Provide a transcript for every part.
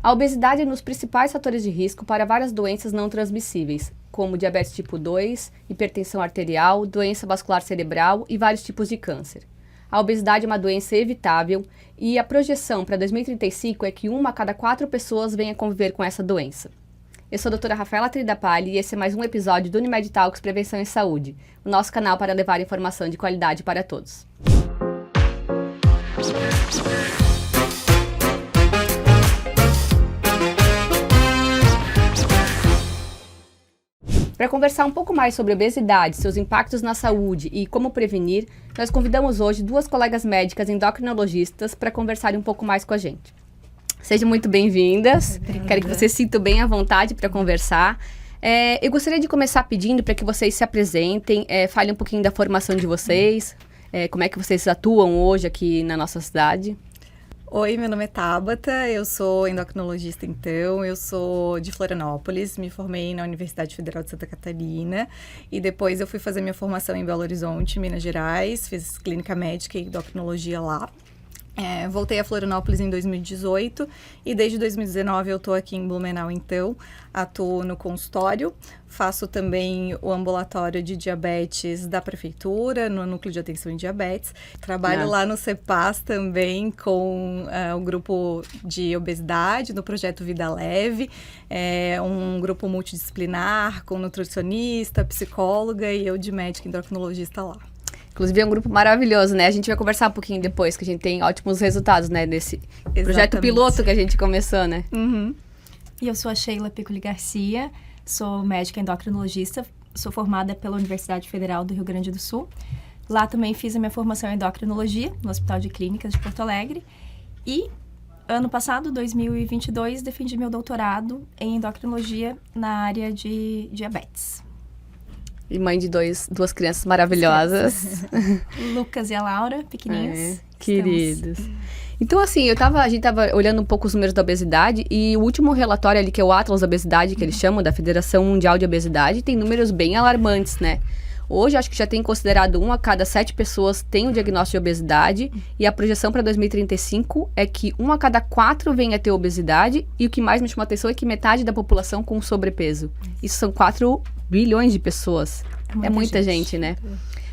A obesidade é um dos principais fatores de risco para várias doenças não transmissíveis, como diabetes tipo 2, hipertensão arterial, doença vascular cerebral e vários tipos de câncer. A obesidade é uma doença evitável e a projeção para 2035 é que 1 a cada 4 pessoas venha conviver com essa doença. Eu sou a doutora Rafaela Tridapalli e esse é mais um episódio do Unimed Talks Prevenção em Saúde, o nosso canal para levar informação de qualidade para todos. Para conversar um pouco mais sobre obesidade, seus impactos na saúde e como prevenir, nós convidamos hoje 2 colegas médicas endocrinologistas para conversarem um pouco mais com a gente. Sejam muito bem-vindas. Quero que vocês se sintam bem à vontade para conversar. Eu gostaria de começar pedindo para que vocês se apresentem, falem um pouquinho da formação de vocês, como é que vocês atuam hoje aqui na nossa cidade. Oi, meu nome é Tabata, eu sou endocrinologista eu sou de Florianópolis, me formei na Universidade Federal de Santa Catarina e depois eu fui fazer minha formação em Belo Horizonte, Minas Gerais, fiz clínica médica e endocrinologia lá. Voltei a Florianópolis em 2018 e desde 2019 eu estou aqui em Blumenau, então, atuo no consultório, faço também o ambulatório de diabetes da prefeitura, no Núcleo de Atenção em Diabetes, trabalho lá no CEPAS também com o grupo de obesidade, no projeto Vida Leve, um grupo multidisciplinar com nutricionista, psicóloga e eu de médica endocrinologista lá. Inclusive é um grupo maravilhoso, né? A gente vai conversar um pouquinho depois, que a gente tem ótimos resultados, né? Desse projeto piloto que a gente começou, né? Uhum. E eu sou a Sheila Piccoli Garcia, sou médica endocrinologista, sou formada pela Universidade Federal do Rio Grande do Sul. Lá também fiz a minha formação em endocrinologia, no Hospital de Clínicas de Porto Alegre. E ano passado, 2022, defendi meu doutorado em endocrinologia na área de diabetes. E mãe de 2 crianças maravilhosas. Lucas e a Laura, pequenininhos. Queridos. Então, assim, a gente tava olhando um pouco os números da obesidade e o último relatório ali, que é o Atlas da Obesidade, que eles chamam, da Federação Mundial de Obesidade, tem números bem alarmantes, né? Hoje, acho que já tem considerado 1 a cada 7 pessoas tem o diagnóstico de obesidade e a projeção para 2035 é que 1 a cada 4 venha a ter obesidade e o que mais me chamou a atenção é que metade da população com sobrepeso. Isso são 4 bilhões de pessoas. É muita gente, né?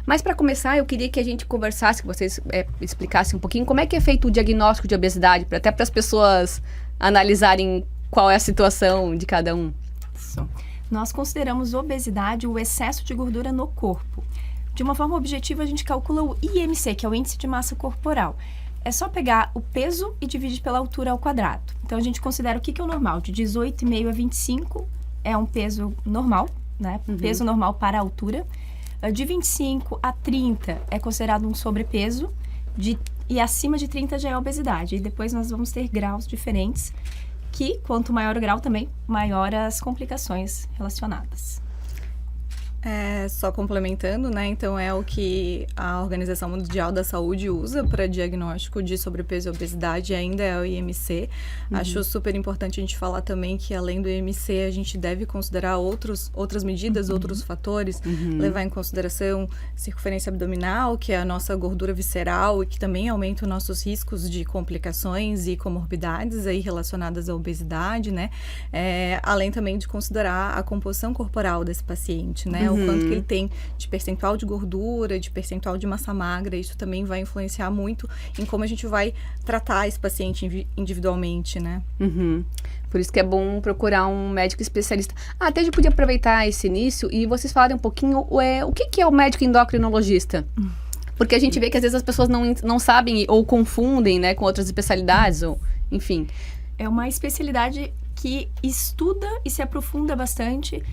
Mas para começar, eu queria que a gente conversasse, que vocês explicassem um pouquinho como é que é feito o diagnóstico de obesidade, até para as pessoas analisarem qual é a situação de cada um. Isso. Nós consideramos obesidade o excesso de gordura no corpo. De uma forma objetiva, a gente calcula o IMC, que é o Índice de Massa Corporal. É só pegar o peso e dividir pela altura ao quadrado. Então, a gente considera o que é o normal. De 18,5 a 25 é um peso normal, né? Peso normal para a altura. De 25 a 30 é considerado um sobrepeso. E acima de 30 já é obesidade. E depois nós vamos ter graus diferentes. Que, quanto maior o grau também, maior as complicações relacionadas. Só complementando, né? Então, é o que a Organização Mundial da Saúde usa para diagnóstico de sobrepeso e obesidade, ainda é o IMC. Acho super importante a gente falar também que, além do IMC, a gente deve considerar outras medidas, outros fatores, levar em consideração circunferência abdominal, que é a nossa gordura visceral e que também aumenta os nossos riscos de complicações e comorbidades aí relacionadas à obesidade, né? Além também de considerar a composição corporal desse paciente, né? O quanto que ele tem de percentual de gordura, de percentual de massa magra, isso também vai influenciar muito em como a gente vai tratar esse paciente individualmente, né? Por isso que é bom procurar um médico especialista. Até a gente podia aproveitar esse início e vocês falarem um pouquinho o que é o médico endocrinologista? Porque a gente vê que às vezes as pessoas não sabem ou confundem, né, com outras especialidades, ou enfim. É uma especialidade que estuda e se aprofunda bastante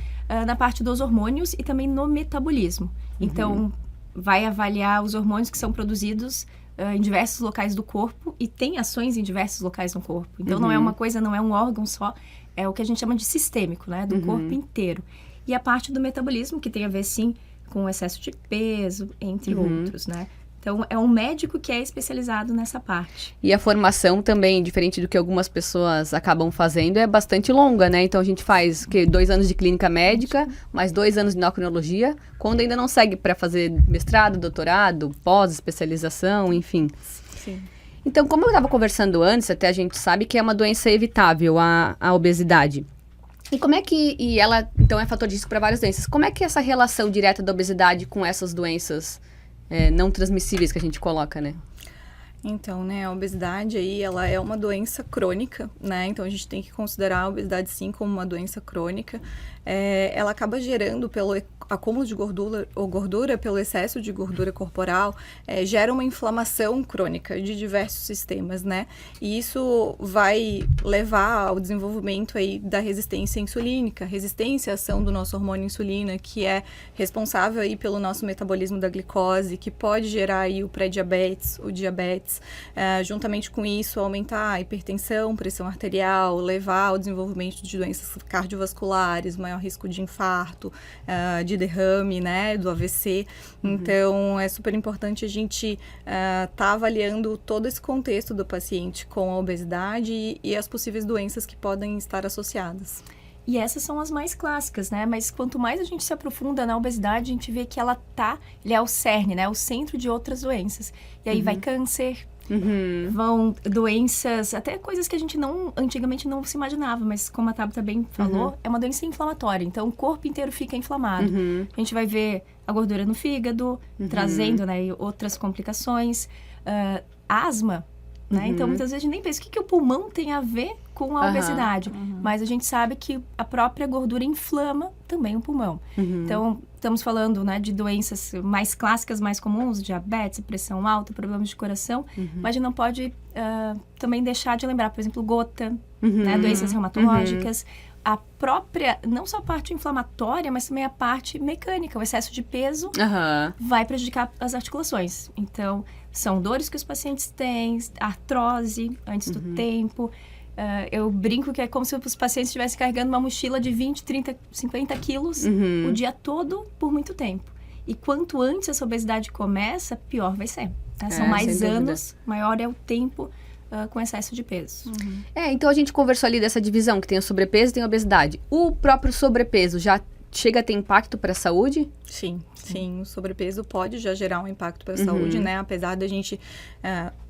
na parte dos hormônios e também no metabolismo. Então, vai avaliar os hormônios que são produzidos em diversos locais do corpo e tem ações em diversos locais no corpo. Então, não é uma coisa, não é um órgão só, é o que a gente chama de sistêmico, né? Do corpo inteiro. E a parte do metabolismo, que tem a ver, sim, com excesso de peso, entre outros, né? Então, é um médico que é especializado nessa parte. E a formação também, diferente do que algumas pessoas acabam fazendo, é bastante longa, né? Então, a gente faz 2 anos de clínica médica, mais 2 anos de endocrinologia, quando ainda não segue para fazer mestrado, doutorado, pós-especialização, enfim. Sim. Então, como eu estava conversando antes, até a gente sabe que é uma doença evitável, a obesidade. E como é que... E ela, então, é fator de risco para várias doenças. Como é que é essa relação direta da obesidade com essas doenças não transmissíveis que a gente coloca, né? Então, né, a obesidade aí, ela é uma doença crônica, né? Então, a gente tem que considerar a obesidade, sim, como uma doença crônica. Ela acaba gerando, pelo acúmulo de gordura ou gordura, pelo excesso de gordura corporal, gera uma inflamação crônica de diversos sistemas, né? E isso vai levar ao desenvolvimento aí da resistência insulínica, resistência à ação do nosso hormônio insulina, que é responsável aí pelo nosso metabolismo da glicose, que pode gerar aí o pré-diabetes, o diabetes. Juntamente com isso, aumentar a hipertensão, pressão arterial, levar ao desenvolvimento de doenças cardiovasculares, maior risco de infarto, de derrame, né, do AVC. Então, é super importante a gente tá avaliando todo esse contexto do paciente com a obesidade e as possíveis doenças que podem estar associadas. E essas são as mais clássicas, né? Mas quanto mais a gente se aprofunda na obesidade, a gente vê que ele é o cerne, né? O centro de outras doenças. E aí vai câncer, vão doenças, até coisas que a gente antigamente não se imaginava, mas como a Tabata bem falou, é uma doença inflamatória. Então, o corpo inteiro fica inflamado. A gente vai ver a gordura no fígado, trazendo, né, outras complicações. Asma, né? Então, muitas vezes a gente nem pensa o que o pulmão tem a ver com a obesidade. Mas a gente sabe que a própria gordura inflama também o pulmão. Então, estamos falando, né, de doenças mais clássicas, mais comuns, diabetes, pressão alta, problemas de coração, mas a gente não pode também deixar de lembrar, por exemplo, gota, né, doenças reumatológicas, a própria, não só a parte inflamatória, mas também a parte mecânica, o excesso de peso vai prejudicar as articulações. Então, são dores que os pacientes têm, artrose antes do tempo. Eu brinco que é como se os pacientes estivessem carregando uma mochila de 20, 30, 50 quilos o dia todo por muito tempo. E quanto antes essa obesidade começa, pior vai ser. Tá? São mais anos, maior é o tempo com excesso de peso. Então a gente conversou ali dessa divisão, que tem o sobrepeso e tem a obesidade. O próprio sobrepeso já chega a ter impacto para a saúde? Sim, o sobrepeso pode já gerar um impacto para a saúde, né? Apesar da gente,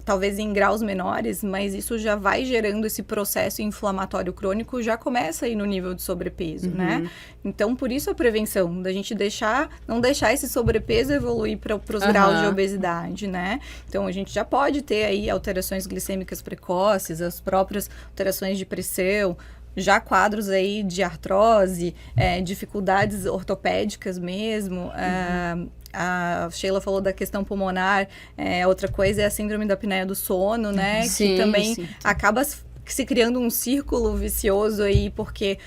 talvez em graus menores, mas isso já vai gerando esse processo inflamatório crônico, já começa aí no nível de sobrepeso, né? Então, por isso a prevenção, da gente não deixar esse sobrepeso evoluir para os graus de obesidade, né? Então, a gente já pode ter aí alterações glicêmicas precoces, as próprias alterações de pressão, já quadros aí de artrose, dificuldades ortopédicas mesmo. A Sheila falou da questão pulmonar. Outra coisa é a síndrome da apneia do sono, né? Sim, que também acaba se criando um círculo vicioso aí, porque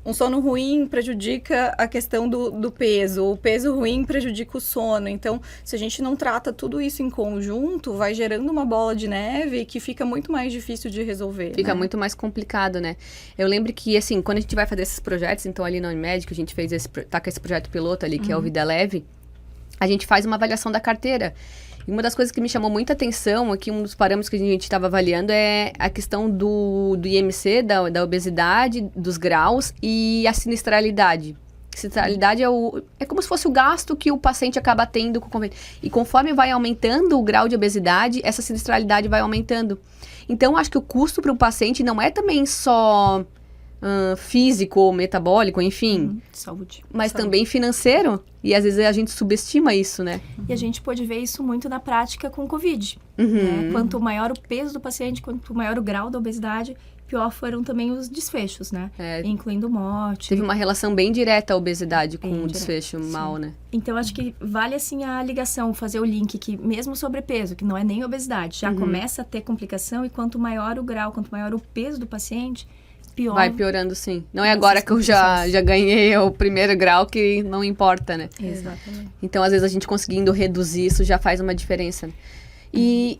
um sono ruim prejudica a questão do peso. O peso ruim prejudica o sono. Então, se a gente não trata tudo isso em conjunto, vai gerando uma bola de neve que fica muito mais difícil de resolver. Fica muito mais complicado, né? Eu lembro que, assim, quando a gente vai fazer esses projetos, então ali na Unimed, que a gente fez tá com esse projeto piloto ali, que é o Vida Leve, a gente faz uma avaliação da carteira. E uma das coisas que me chamou muita atenção, aqui um dos parâmetros que a gente estava avaliando é a questão do IMC, da obesidade, dos graus e a sinistralidade. Sinistralidade é como se fosse o gasto que o paciente acaba tendo com o convênio. E conforme vai aumentando o grau de obesidade, essa sinistralidade vai aumentando. Então, acho que o custo para o paciente não é também só físico ou metabólico, enfim. Saúde. Mas também financeiro. E às vezes a gente subestima isso, né? E a gente pode ver isso muito na prática com o Covid. Né? Quanto maior o peso do paciente, quanto maior o grau da obesidade, pior foram também os desfechos, né? Incluindo morte. Teve uma relação bem direta a obesidade com o desfecho mal, né? Então, acho que vale, assim, a ligação, fazer o link que mesmo sobrepeso, que não é nem obesidade, já começa a ter complicação e quanto maior o grau, quanto maior o peso do paciente, pior. Vai piorando, sim. Não é agora que eu já ganhei o primeiro grau que não importa, né? Exatamente. Então, às vezes, a gente conseguindo reduzir isso já faz uma diferença. Né? E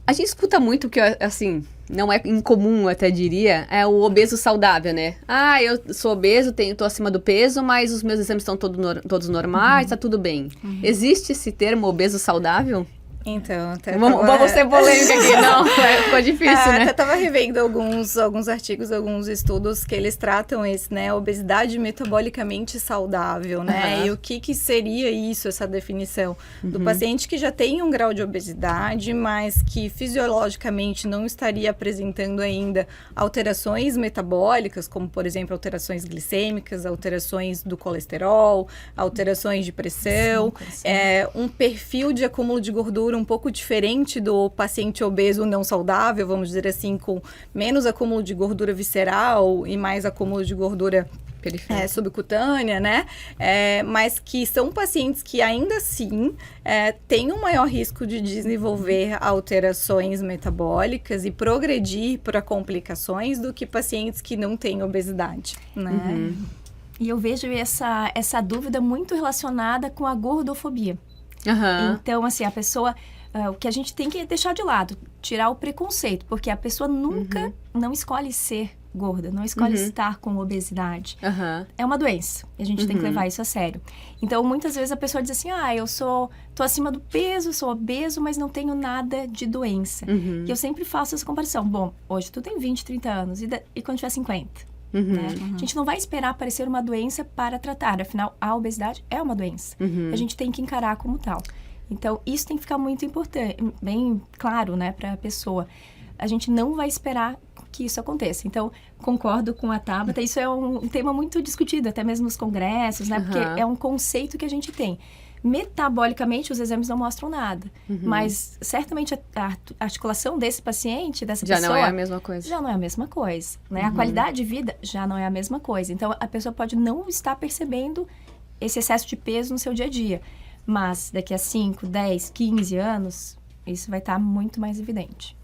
a gente escuta muito que, assim, não é incomum, eu até diria, é o obeso saudável, né? Eu sou obeso, tô acima do peso, mas os meus exames estão todos normais, tá tudo bem. Existe esse termo obeso saudável? Então, até Vamos ser polêmica aqui, não, ficou difícil, né? Até tava revendo alguns artigos, alguns estudos que eles tratam esse, né, obesidade metabolicamente saudável, né, e o que seria isso, essa definição do paciente que já tem um grau de obesidade, mas que fisiologicamente não estaria apresentando ainda alterações metabólicas, como, por exemplo, alterações glicêmicas, alterações do colesterol, alterações de pressão, um perfil de acúmulo de gordura um pouco diferente do paciente obeso não saudável, vamos dizer assim, com menos acúmulo de gordura visceral e mais acúmulo de gordura subcutânea, né? Mas que são pacientes que ainda assim têm um maior risco de desenvolver alterações metabólicas e progredir para complicações do que pacientes que não têm obesidade, né? E eu vejo essa dúvida muito relacionada com a gordofobia. Então, assim, a pessoa... o que a gente tem que deixar de lado, tirar o preconceito, porque a pessoa nunca não escolhe ser gorda, não escolhe estar com obesidade. É uma doença, e a gente tem que levar isso a sério. Então, muitas vezes a pessoa diz assim, tô acima do peso, sou obeso, mas não tenho nada de doença. E eu sempre faço essa comparação. Bom, hoje tu tem 20, 30 anos, e quando tiver 50? Né? A gente não vai esperar aparecer uma doença para tratar, afinal, a obesidade é uma doença. A gente tem que encarar como tal. Então, isso tem que ficar muito importante, bem claro, né, para a pessoa. A gente não vai esperar que isso aconteça. Então, concordo com a Tabata, isso é um tema muito discutido, até mesmo nos congressos, né, porque é um conceito que a gente tem. Metabolicamente, os exames não mostram nada, mas certamente a articulação desse paciente, dessa pessoa... Já não é a mesma coisa. Já não é a mesma coisa, né? A qualidade de vida já não é a mesma coisa. Então, a pessoa pode não estar percebendo esse excesso de peso no seu dia a dia, mas daqui a 5, 10, 15 anos, isso vai estar muito mais evidente.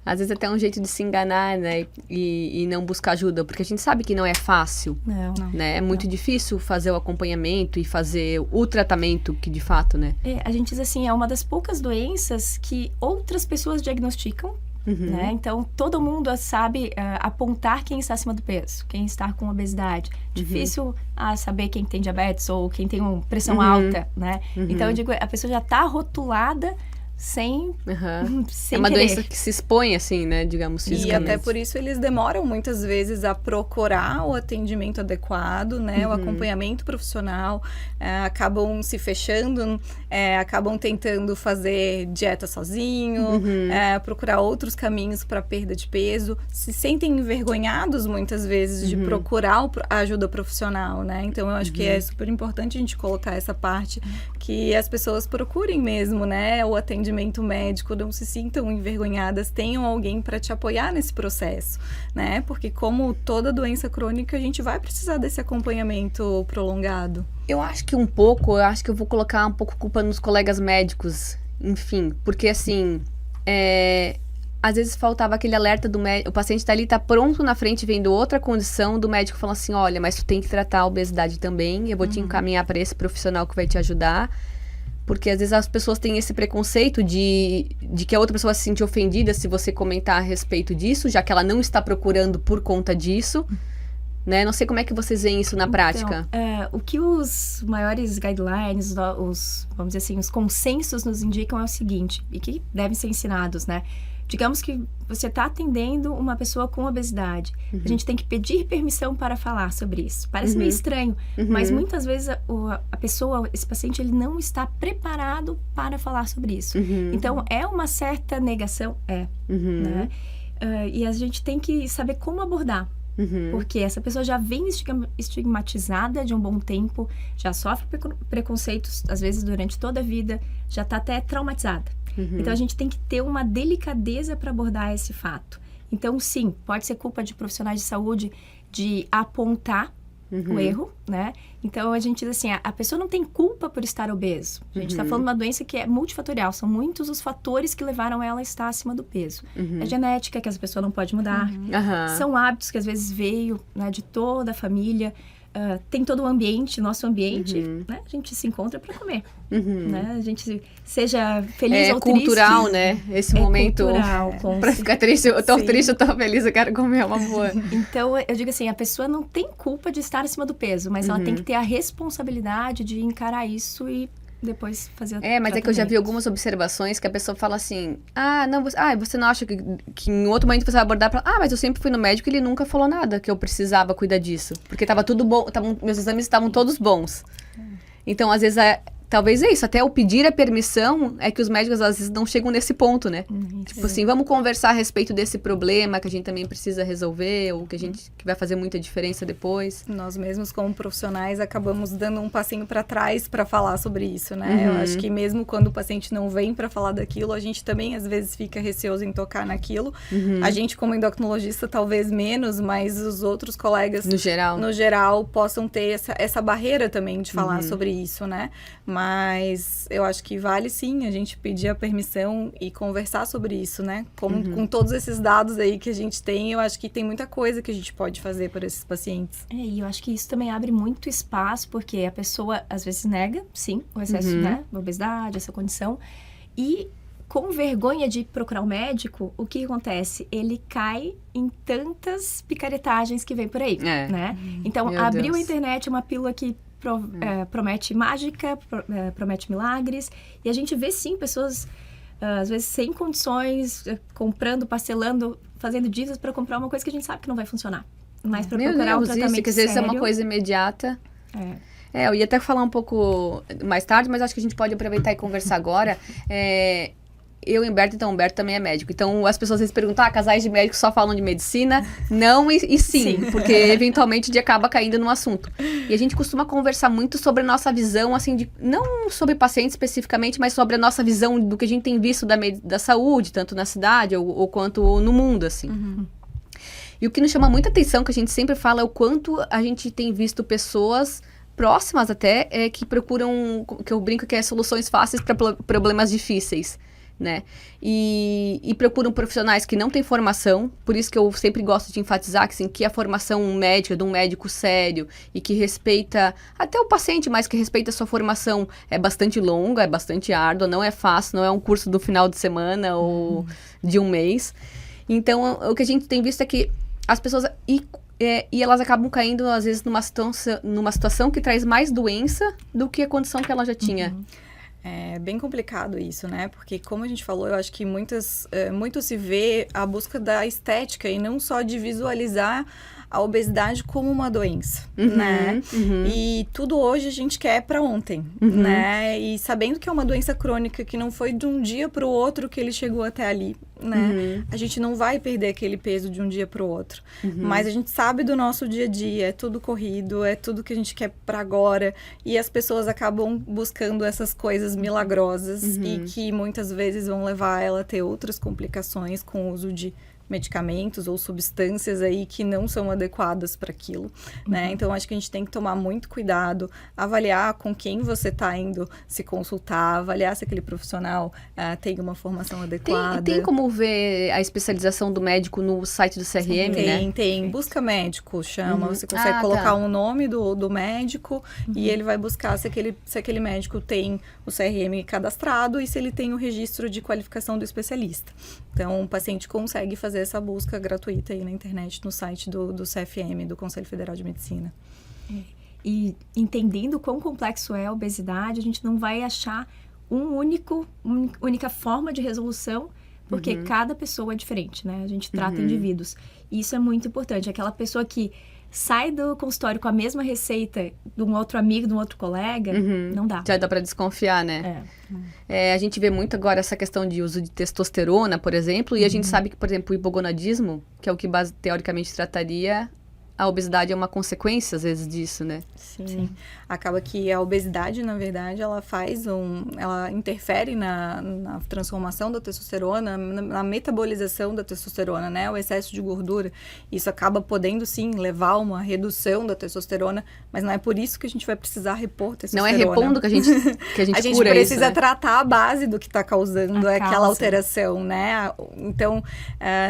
Às vezes até um jeito de se enganar, né? E não buscar ajuda, porque a gente sabe que não é fácil. Não. Né? É muito difícil fazer o acompanhamento e fazer o tratamento que de fato, né? A gente diz assim, é uma das poucas doenças que outras pessoas diagnosticam, né? Então, todo mundo sabe apontar quem está acima do peso, quem está com obesidade. Difícil saber quem tem diabetes ou quem tem uma pressão alta, né? Então, eu digo, a pessoa já está rotulada sem é uma querer. doença que se expõe, assim, né, digamos, fisicamente. E até por isso eles demoram muitas vezes a procurar o atendimento adequado, né, o acompanhamento profissional, acabam se fechando, acabam tentando fazer dieta sozinho, procurar outros caminhos para perda de peso, se sentem envergonhados muitas vezes de procurar a ajuda profissional, né, então eu acho que é super importante a gente colocar essa parte, que as pessoas procurem mesmo, né, o atendimento médico, não se sintam envergonhadas, tenham alguém para te apoiar nesse processo, né? Porque como toda doença crônica, a gente vai precisar desse acompanhamento prolongado. Eu acho que eu vou colocar um pouco culpa nos colegas médicos, enfim, porque assim, às vezes faltava aquele alerta do médico, o paciente tá pronto na frente vendo outra condição, do médico falando assim, olha, mas tu tem que tratar a obesidade também, eu vou te encaminhar para esse profissional que vai te ajudar. Porque às vezes as pessoas têm esse preconceito de que a outra pessoa vai se sentir ofendida se você comentar a respeito disso, já que ela não está procurando por conta disso, né? Não sei como é que vocês veem isso na prática. O que os maiores guidelines, vamos dizer assim, os consensos nos indicam é o seguinte, e que devem ser ensinados, né? Digamos que você está atendendo uma pessoa com obesidade. A gente tem que pedir permissão para falar sobre isso. Parece meio estranho, mas muitas vezes a pessoa, esse paciente, ele não está preparado para falar sobre isso. Então, é uma certa negação, né? E a gente tem que saber como abordar. Porque essa pessoa já vem estigmatizada de um bom tempo, já sofre preconceitos, às vezes, durante toda a vida, já está até traumatizada. Então, a gente tem que ter uma delicadeza para abordar esse fato. Então, sim, pode ser culpa de profissionais de saúde de apontar o erro, né? Então, a gente diz assim, a pessoa não tem culpa por estar obeso. A gente está falando de uma doença que é multifatorial. São muitos os fatores que levaram ela a estar acima do peso. É genética, que essa pessoa não pode mudar. São hábitos que às vezes veio, né, de toda a família. Tem todo o ambiente, nosso ambiente, né? A gente se encontra para comer, né? A gente seja feliz ou triste. É cultural, né? Esse momento, cultural, para ficar triste, eu tô triste, eu tô feliz, eu quero comer uma boa. Então, eu digo assim, a pessoa não tem culpa de estar acima do peso, mas ela tem que ter a responsabilidade de encarar isso e depois fazer mas é que eu já vi algumas observações que a pessoa fala assim, você não acha que em outro momento você vai abordar mas eu sempre fui no médico e ele nunca falou nada que eu precisava cuidar disso, porque tava tudo bom, meus exames estavam todos bons. Então, às vezes, talvez é isso, até o pedir a permissão é que os médicos às vezes não chegam nesse ponto, né? Tipo assim, vamos conversar a respeito desse problema que a gente também precisa resolver, ou que vai fazer muita diferença depois. Nós mesmos, como profissionais, acabamos dando um passinho para trás para falar sobre isso, né? Eu acho que mesmo quando o paciente não vem para falar daquilo, a gente também às vezes fica receoso em tocar naquilo. A gente, como endocrinologista, talvez menos, mas os outros colegas, no geral possam ter essa barreira também de falar sobre isso, né? Mas eu acho que vale sim a gente pedir a permissão e conversar sobre isso, né? Com todos esses dados aí que a gente tem, eu acho que tem muita coisa que a gente pode fazer por esses pacientes. E eu acho que isso também abre muito espaço, porque a pessoa às vezes nega, sim, o excesso, né? A obesidade, essa condição. E com vergonha de procurar um médico, o que acontece? Ele cai em tantas picaretagens que vem por aí, né? Então, abriu a internet, uma pílula que promete mágica, promete milagres. E a gente vê, sim, pessoas, às vezes, sem condições, comprando, parcelando, fazendo dívidas para comprar uma coisa que a gente sabe que não vai funcionar. Mas para procurar um tratamento que às vezes é uma coisa imediata. Eu ia até falar um pouco mais tarde, mas acho que a gente pode aproveitar e conversar agora. Eu e Humberto, então o Humberto também é médico. Então as pessoas às vezes perguntam, casais de médicos só falam de medicina? Não e sim, porque eventualmente acaba caindo no assunto. E a gente costuma conversar muito sobre a nossa visão, assim, não sobre pacientes especificamente, mas sobre a nossa visão do que a gente tem visto da saúde, tanto na cidade ou quanto no mundo, assim. E o que nos chama muita atenção, que a gente sempre fala, é o quanto a gente tem visto pessoas próximas até, que procuram, que eu brinco que é soluções fáceis para problemas difíceis. Né? E procuram profissionais que não têm formação, por isso que eu sempre gosto de enfatizar que, assim, que a formação médica de um médico sério e que respeita até o paciente, mas que respeita a sua formação é bastante longa, é bastante árdua, não é fácil, não é um curso do final de semana ou de um mês. Então, o que a gente tem visto é que as pessoas... E elas acabam caindo, às vezes, numa situação que traz mais doença do que a condição que ela já tinha. É bem complicado isso, né? Porque, como a gente falou, eu acho que muito se vê a busca da estética e não só de visualizar a obesidade como uma doença, né? E tudo hoje a gente quer para ontem, né? E sabendo que é uma doença crônica, que não foi de um dia para o outro que ele chegou até ali, né? A gente não vai perder aquele peso de um dia para o outro. Mas a gente sabe do nosso dia a dia, é tudo corrido, é tudo que a gente quer para agora. E as pessoas acabam buscando essas coisas milagrosas e que muitas vezes vão levar ela a ter outras complicações com o uso de medicamentos ou substâncias aí que não são adequadas para aquilo, né? Então, acho que a gente tem que tomar muito cuidado, avaliar com quem você está indo se consultar, avaliar se aquele profissional tem uma formação adequada. Tem como ver a especialização do médico no site do CRM, né? Tem. Busca médico, chama. Você consegue colocar um nome do médico e ele vai buscar se aquele médico tem o CRM cadastrado e se ele tem o registro de qualificação do especialista. Então, o paciente consegue fazer essa busca gratuita aí na internet, no site do CFM, do Conselho Federal de Medicina. E entendendo quão complexo é a obesidade, a gente não vai achar única forma de resolução, porque cada pessoa é diferente, né? A gente trata indivíduos. E isso é muito importante. Aquela pessoa que sai do consultório com a mesma receita de um outro amigo, de um outro colega, não dá. Já dá para desconfiar, né? A gente vê muito agora essa questão de uso de testosterona, por exemplo, e a gente sabe que, por exemplo, o hipogonadismo, que é o que teoricamente trataria, a obesidade é uma consequência, às vezes, disso, né? Sim. Acaba que a obesidade, na verdade, ela interfere na transformação da testosterona, na metabolização da testosterona, né? O excesso de gordura. Isso acaba podendo, sim, levar a uma redução da testosterona, mas não é por isso que a gente vai precisar repor testosterona. Não é repondo que a gente a gente cura precisa isso, né? tratar a base do que está causando aquela alteração, né? Então,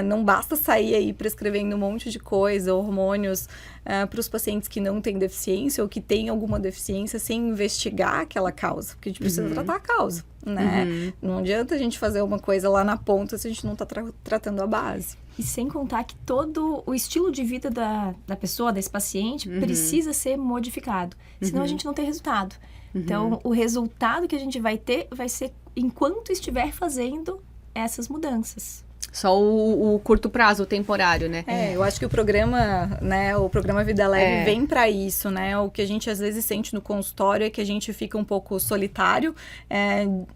não basta sair aí prescrevendo um monte de coisa, hormônios pessoas, para os pacientes que não têm deficiência ou que têm alguma deficiência, sem investigar aquela causa, porque a gente precisa tratar a causa, né? Não adianta a gente fazer uma coisa lá na ponta se a gente não está tratando a base. E sem contar que todo o estilo de vida da pessoa, desse paciente, precisa ser modificado. Senão a gente não tem resultado. Então, o resultado que a gente vai ter vai ser enquanto estiver fazendo essas mudanças. Só o curto prazo, o temporário, né? Eu acho que o programa, né, o programa Vida Leve vem para isso, né? O que a gente às vezes sente no consultório é que a gente fica um pouco solitário,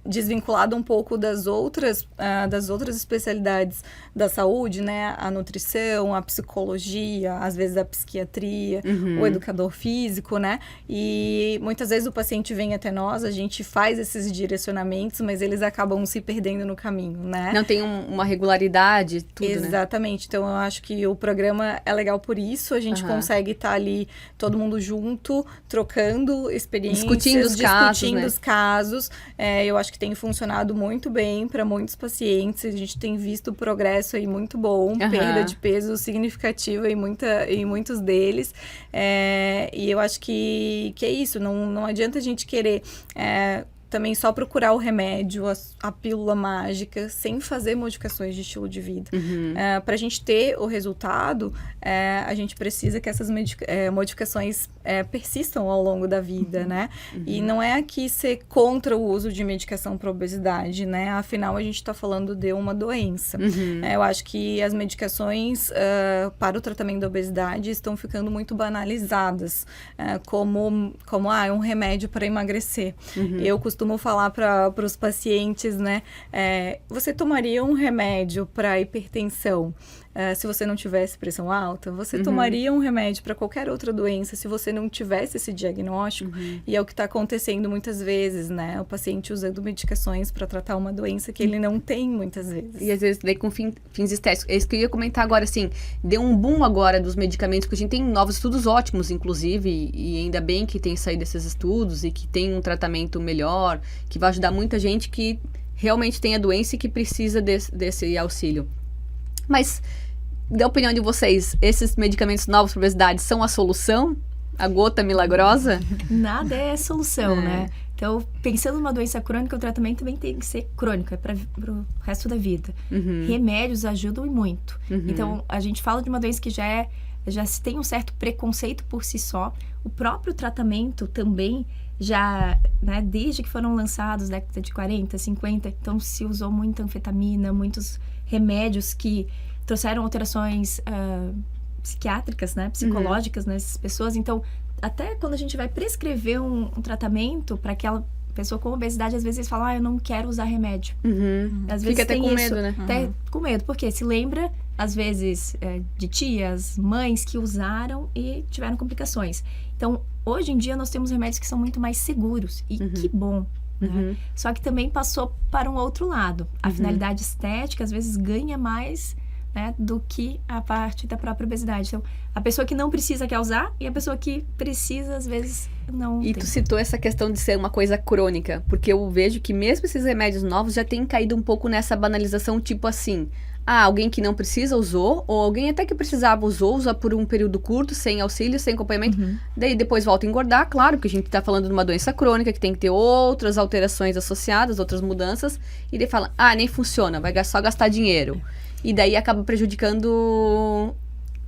desvinculado um pouco das outras especialidades da saúde, né? A nutrição, a psicologia, às vezes a psiquiatria, o educador físico, né? E muitas vezes o paciente vem até nós, a gente faz esses direcionamentos, mas eles acabam se perdendo no caminho, né? Não tem uma regularidade, tudo, Exatamente. Então, eu acho que o programa é legal por isso. A gente consegue estar ali, todo mundo junto, trocando experiências, discutindo os casos. Eu acho que tem funcionado muito bem para muitos pacientes. A gente tem visto progresso aí muito bom, perda de peso significativa em muitos deles. E eu acho que é isso. Não adianta a gente querer... também só procurar o remédio, a pílula mágica, sem fazer modificações de estilo de vida. Para a gente ter o resultado, a gente precisa que essas modificações persistam ao longo da vida, né? E não é aqui ser contra o uso de medicação para obesidade, né? Afinal, a gente está falando de uma doença. Eu acho que as medicações para o tratamento da obesidade estão ficando muito banalizadas, como um remédio para emagrecer. Eu costumo falar para os pacientes, né? Você tomaria um remédio para hipertensão se você não tivesse pressão alta? Você tomaria um remédio para qualquer outra doença se você não tivesse esse diagnóstico? E é o que está acontecendo muitas vezes, né? O paciente usando medicações para tratar uma doença que ele não tem muitas vezes. E às vezes daí com fins estéticos. É isso que eu ia comentar agora, assim, deu um boom agora dos medicamentos, porque a gente tem novos estudos ótimos, inclusive, e ainda bem que tem saído esses estudos e que tem um tratamento melhor, que vai ajudar muita gente que realmente tem a doença e que precisa desse auxílio. Mas, da opinião de vocês, esses medicamentos novos para obesidade são a solução? A gota milagrosa? Nada é solução, né? Então, pensando numa doença crônica, o tratamento também tem que ser crônico, é para o resto da vida. Remédios ajudam e muito. Então, a gente fala de uma doença que já se tem um certo preconceito por si só. O próprio tratamento também já, né, desde que foram lançados, década de 40, 50, então se usou muita anfetamina, muitos remédios que trouxeram alterações psiquiátricas, né, psicológicas nessas pessoas. Então, até quando a gente vai prescrever um tratamento para aquela pessoa com obesidade, às vezes eles falam, eu não quero usar remédio. Às vezes fica até com medo, né? Até com medo, porque se lembra, às vezes, de tias, mães que usaram e tiveram complicações. Então, hoje em dia, nós temos remédios que são muito mais seguros. E que bom, né? Só que também passou para um outro lado. A finalidade estética, às vezes, ganha mais, né, do que a parte da própria obesidade. Então, a pessoa que não precisa quer usar e a pessoa que precisa, às vezes, não E tem. tu citou essa questão de ser uma coisa crônica, porque eu vejo que mesmo esses remédios novos já têm caído um pouco nessa banalização, tipo assim, alguém que não precisa usou, ou alguém até que precisava usa por um período curto, sem auxílio, sem acompanhamento, daí depois volta a engordar, claro, porque a gente tá falando de uma doença crônica, que tem que ter outras alterações associadas, outras mudanças, e daí fala, nem funciona, vai só gastar dinheiro. E daí acaba prejudicando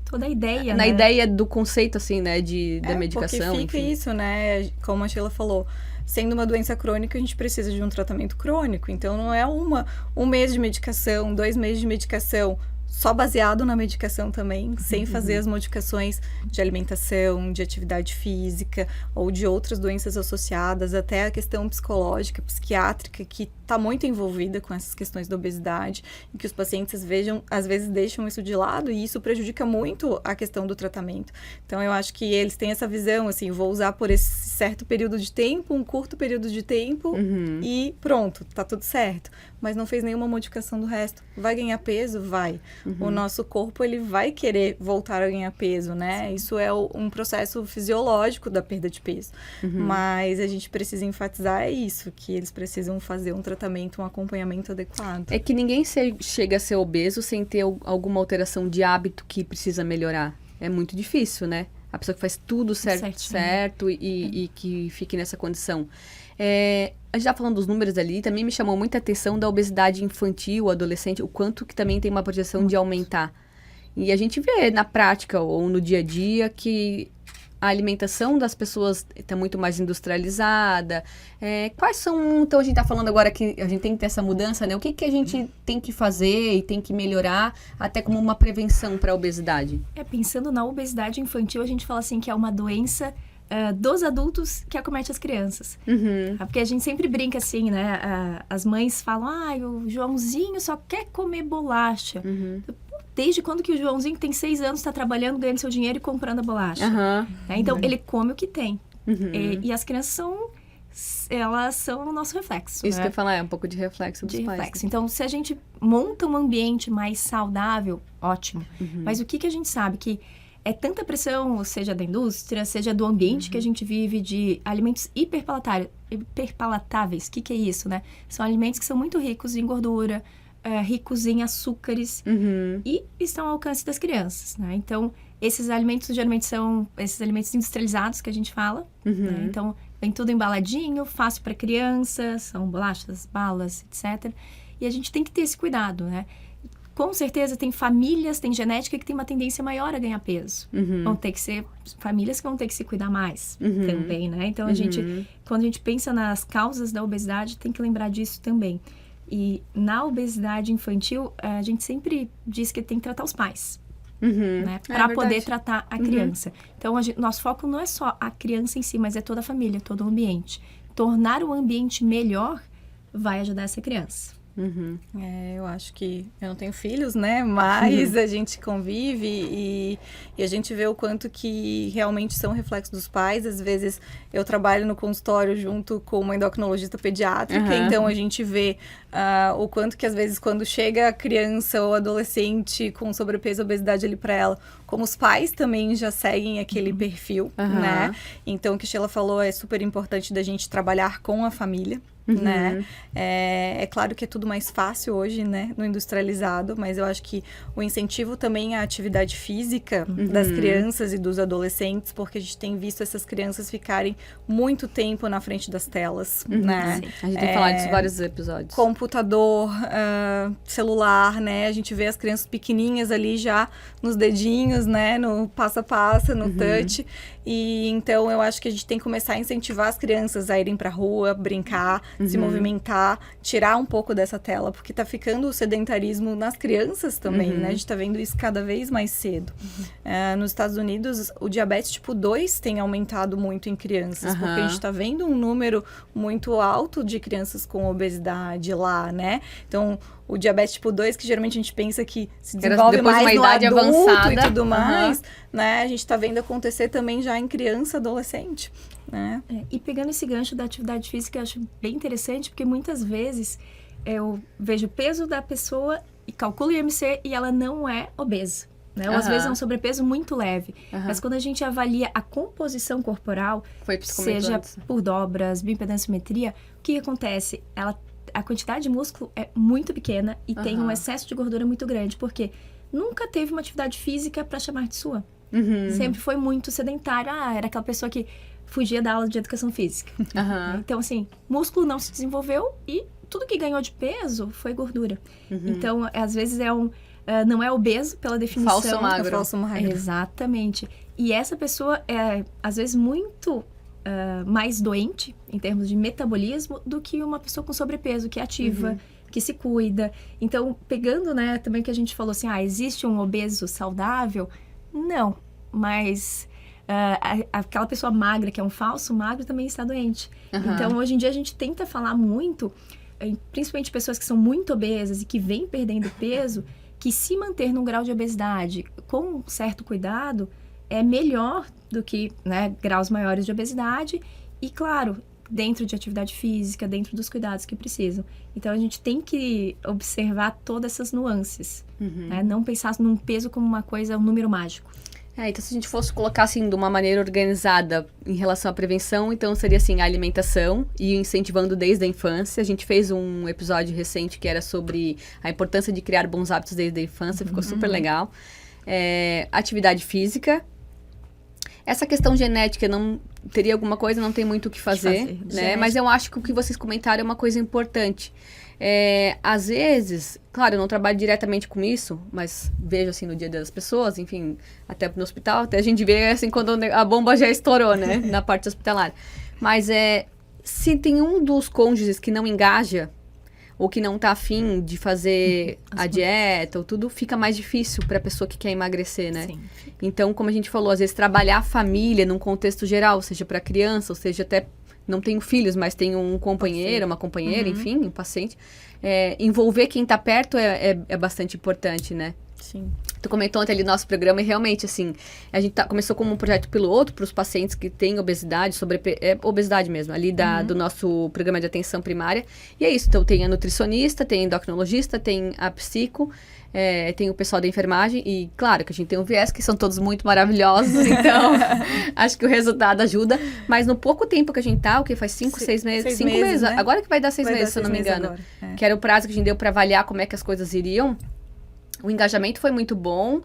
Toda a ideia, na né? ideia do conceito, assim, né, da medicação. Porque fica enfim. isso, né? Como a Sheila falou, sendo uma doença crônica, a gente precisa de um tratamento crônico. Então, não é um mês de medicação, 2 meses de medicação, só baseado na medicação também, sem fazer as modificações de alimentação, de atividade física ou de outras doenças associadas, até a questão psicológica, psiquiátrica, que está muito envolvida com essas questões da obesidade e que os pacientes às vezes deixam isso de lado e isso prejudica muito a questão do tratamento. Então, eu acho que eles têm essa visão, assim, vou usar por esse certo período de tempo, um curto período de tempo e pronto, tá tudo certo. Mas não fez nenhuma modificação do resto. Vai ganhar peso? Vai. O nosso corpo, ele vai querer voltar a ganhar peso, né? Isso é um processo fisiológico da perda de peso. Mas a gente precisa enfatizar isso, que eles precisam fazer um tratamento, um acompanhamento adequado. É que ninguém chega a ser obeso sem ter alguma alteração de hábito que precisa melhorar. é muito difícil, né? A pessoa que faz tudo certo e que fique nessa condição. A gente tá falando dos números ali, também me chamou muita atenção da obesidade infantil, adolescente, o quanto que também tem uma projeção de aumentar. E a gente vê na prática ou no dia a dia que a alimentação das pessoas está muito mais industrializada. Quais são... Então, a gente está falando agora que a gente tem que ter essa mudança, né? O que a gente tem que fazer e tem que melhorar até como uma prevenção para a obesidade? Pensando na obesidade infantil, a gente fala assim que é uma doença dos adultos que acomete as crianças. Porque a gente sempre brinca assim, né? As mães falam, o Joãozinho só quer comer bolacha. Desde quando que o Joãozinho, que tem 6 anos, está trabalhando, ganhando seu dinheiro e comprando a bolacha? Então, ele come o que tem. E as crianças elas são o nosso reflexo. Isso né? que eu ia falar, é um pouco de reflexo dos pais. Reflexo. Então, se a gente monta um ambiente mais saudável, ótimo. Mas o que a gente sabe? Que é tanta pressão, seja da indústria, seja do ambiente que a gente vive, de alimentos hiperpalatáveis. O que é isso, né? São alimentos que são muito ricos em gordura, ricos em açúcares e estão ao alcance das crianças, né? Então, esses alimentos geralmente são esses alimentos industrializados que a gente fala, né? Então, vem tudo embaladinho, fácil para criança, são bolachas, balas, etc. E a gente tem que ter esse cuidado, né? Com certeza tem famílias, tem genética que tem uma tendência maior a ganhar peso. Vão ter que ser famílias que vão ter que se cuidar mais também, né? Então, quando a gente pensa nas causas da obesidade, tem que lembrar disso também. E na obesidade infantil, a gente sempre diz que tem que tratar os pais, né? Para poder tratar a criança. Então, nosso foco não é só a criança em si, mas é toda a família, todo o ambiente. Tornar o ambiente melhor vai ajudar essa criança. Eu acho que eu não tenho filhos, né? Mas a gente convive e a gente vê o quanto que realmente são reflexos dos pais. Às vezes eu trabalho no consultório junto com uma endocrinologista pediátrica, então a gente vê o quanto que às vezes quando chega a criança ou adolescente com sobrepeso e obesidade ali para ela, como os pais também já seguem aquele perfil, né? Então o que a Sheila falou é super importante da gente trabalhar com a família. Né? É claro que é tudo mais fácil hoje, né? No industrializado, mas eu acho que o incentivo também à atividade física das crianças e dos adolescentes, porque a gente tem visto essas crianças ficarem muito tempo na frente das telas, né? A gente tem falado disso em vários episódios. Computador, celular, né? A gente vê as crianças pequenininhas ali já nos dedinhos, né? No passo a passo, no touch. E então eu acho que a gente tem que começar a incentivar as crianças a irem pra rua, brincar, se movimentar, tirar um pouco dessa tela, porque tá ficando o sedentarismo nas crianças também, né? A gente tá vendo isso cada vez mais cedo. Nos Estados Unidos, o diabetes tipo 2 tem aumentado muito em crianças, porque a gente tá vendo um número muito alto de crianças com obesidade lá, né? Então, o diabetes tipo 2, que geralmente a gente pensa que se desenvolve mais uma idade no adulto avançada. E tudo mais, né? A gente tá vendo acontecer também já em criança, adolescente, né? E pegando esse gancho da atividade física, eu acho bem interessante, porque muitas vezes eu vejo o peso da pessoa e calculo o IMC e ela não é obesa, né? Ou às vezes é um sobrepeso muito leve. Mas quando a gente avalia a composição corporal, seja por dobras, bioimpedanciometria, o que acontece? A quantidade de músculo é muito pequena e tem um excesso de gordura muito grande, porque nunca teve uma atividade física para chamar de sua. Sempre foi muito sedentário. Era aquela pessoa que fugia da aula de educação física. Então, assim, músculo não se desenvolveu e tudo que ganhou de peso foi gordura. Então, às vezes não é obeso pela definição. Falso magro. É falso magro. Exatamente. E essa pessoa é, às vezes, muito mais doente em termos de metabolismo do que uma pessoa com sobrepeso, que é ativa, que se cuida. Então, pegando, né, também que a gente falou assim, existe um obeso saudável? Não, mas aquela pessoa magra, que é um falso magro, também está doente. Então, hoje em dia, a gente tenta falar muito, principalmente pessoas que são muito obesas e que vêm perdendo peso, que se manter num grau de obesidade com um certo cuidado é melhor do que, né, graus maiores de obesidade e, claro, dentro de atividade física, dentro dos cuidados que precisam. Então, a gente tem que observar todas essas nuances, né? Não pensar num peso como uma coisa, um número mágico. Então, se a gente fosse colocar, assim, de uma maneira organizada em relação à prevenção, então seria, assim, a alimentação e incentivando desde a infância. A gente fez um episódio recente que era sobre a importância de criar bons hábitos desde a infância, ficou super legal. atividade física. Essa questão genética, não teria alguma coisa, não tem muito o que fazer, né? Mas eu acho que o que vocês comentaram é uma coisa importante. Às vezes, claro, eu não trabalho diretamente com isso, mas vejo assim no dia a dia das pessoas, enfim, até no hospital, até a gente vê assim quando a bomba já estourou, né? Na parte hospitalar. Mas se tem um dos cônjuges que não engaja, ou que não tá afim de fazer a dieta ou tudo, fica mais difícil para a pessoa que quer emagrecer, né? Sim. Então, como a gente falou, às vezes trabalhar a família num contexto geral, seja para criança, ou seja até, não tenho filhos, mas tenho um companheiro, uma companheira, enfim, um paciente. Envolver quem tá perto é bastante importante, né? Sim. Tu comentou ontem ali no nosso programa e realmente, assim, a gente começou como um projeto piloto para os pacientes que têm obesidade, obesidade mesmo, ali do nosso programa de atenção primária. E é isso, então tem a nutricionista, tem a endocrinologista, tem a psico, tem o pessoal da enfermagem e, claro, que a gente tem um viés, que são todos muito maravilhosos, então acho que o resultado ajuda. Mas no pouco tempo que a gente tá, o que faz 5, 6 meses? 5 meses, né? Agora que vai dar 6 meses, se eu não me engano. Que era o prazo que a gente deu para avaliar como é que as coisas iriam. O engajamento foi muito bom,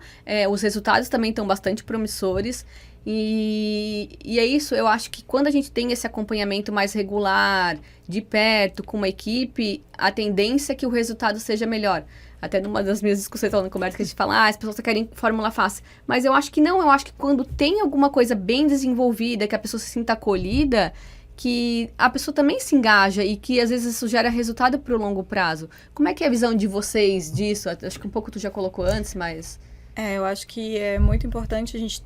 os resultados também estão bastante promissores e é isso, eu acho que quando a gente tem esse acompanhamento mais regular, de perto, com uma equipe, a tendência é que o resultado seja melhor. Até numa das minhas discussões lá no comércio que a gente fala, as pessoas querem fórmula fácil. Mas eu acho que não, eu acho que quando tem alguma coisa bem desenvolvida, que a pessoa se sinta acolhida, que a pessoa também se engaja e que às vezes isso gera resultado para o longo prazo. Como é que é a visão de vocês disso? Acho que um pouco tu já colocou antes, mas... Eu acho que é muito importante a gente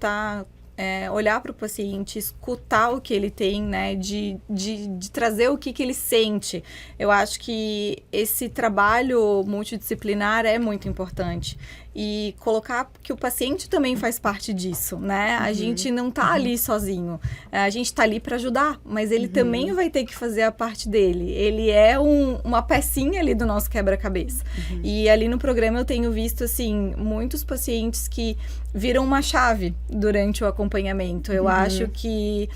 olhar para o paciente, escutar o que ele tem, né, de trazer o que ele sente. Eu acho que esse trabalho multidisciplinar é muito importante. E colocar que o paciente também faz parte disso, né? A gente não tá ali sozinho. A gente tá ali para ajudar, mas ele também vai ter que fazer a parte dele. Ele é uma pecinha ali do nosso quebra-cabeça. E ali no programa eu tenho visto, assim, muitos pacientes que viram uma chave durante o acompanhamento. Eu acho que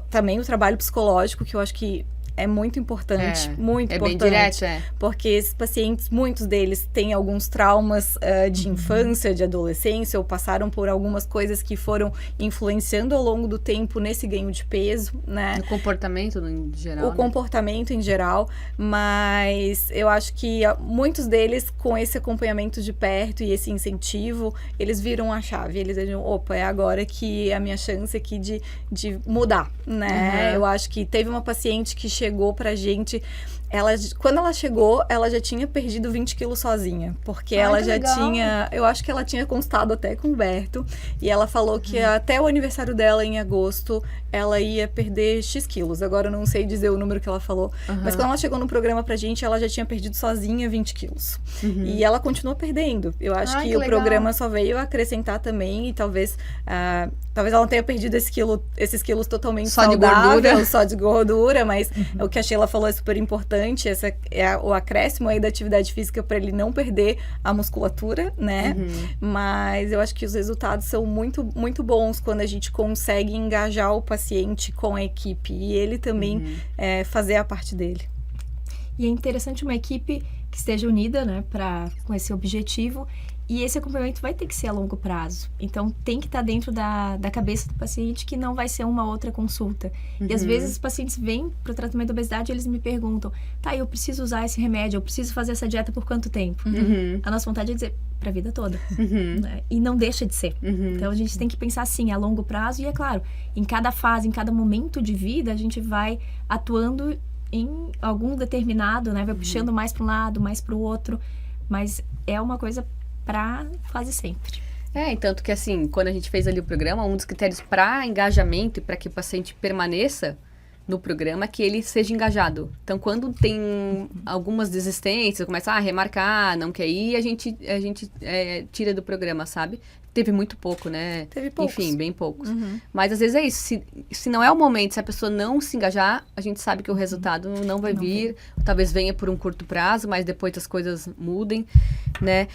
também o trabalho psicológico, que eu acho que é muito importante, muito importante. Bem direto, porque esses pacientes, muitos deles têm alguns traumas de infância, de adolescência, ou passaram por algumas coisas que foram influenciando ao longo do tempo nesse ganho de peso, né? O comportamento em geral. O comportamento em geral, mas eu acho que muitos deles, com esse acompanhamento de perto e esse incentivo, eles viram a chave, eles dizem, opa, é agora que é a minha chance aqui de mudar, né? Eu acho que teve uma paciente que chegou pra gente, quando ela chegou, ela já tinha perdido 20 quilos sozinha, porque ela já tinha, eu acho que ela tinha constado até com o Berto, e ela falou que até o aniversário dela, em agosto, ela ia perder X quilos, agora eu não sei dizer o número que ela falou, mas quando ela chegou no programa pra gente, ela já tinha perdido sozinha 20 quilos, e ela continuou perdendo. Eu acho que o programa só veio acrescentar também, e talvez ela não tenha perdido esses quilos totalmente só saudável, só de gordura, mas o que a Sheila falou é super importante, o acréscimo aí da atividade física para ele não perder a musculatura, né? Mas eu acho que os resultados são muito, muito bons quando a gente consegue engajar o paciente com a equipe e ele também fazer a parte dele. E é interessante uma equipe que esteja unida, né, com esse objetivo. E esse acompanhamento vai ter que ser a longo prazo. Então, tem que estar dentro da cabeça do paciente que não vai ser uma outra consulta. E às vezes os pacientes vêm para o tratamento da obesidade e eles me perguntam, eu preciso usar esse remédio, eu preciso fazer essa dieta por quanto tempo? A nossa vontade é dizer, para a vida toda. Né? E não deixa de ser. Então, a gente tem que pensar assim, a longo prazo. E é claro, em cada fase, em cada momento de vida, a gente vai atuando em algum determinado, né? Vai puxando mais para um lado, mais para o outro. Mas é uma coisa para quase sempre. E tanto que assim, quando a gente fez ali o programa, um dos critérios para engajamento e para que o paciente permaneça no programa é que ele seja engajado. Então, quando tem algumas desistências, começa a remarcar, não quer ir, a gente tira do programa, sabe? Teve muito pouco, né? Teve poucos. Enfim, bem poucos. Mas às vezes é isso. Se não é o momento, se a pessoa não se engajar, a gente sabe que o resultado não vai vir. Talvez venha por um curto prazo, mas depois as coisas mudem, né?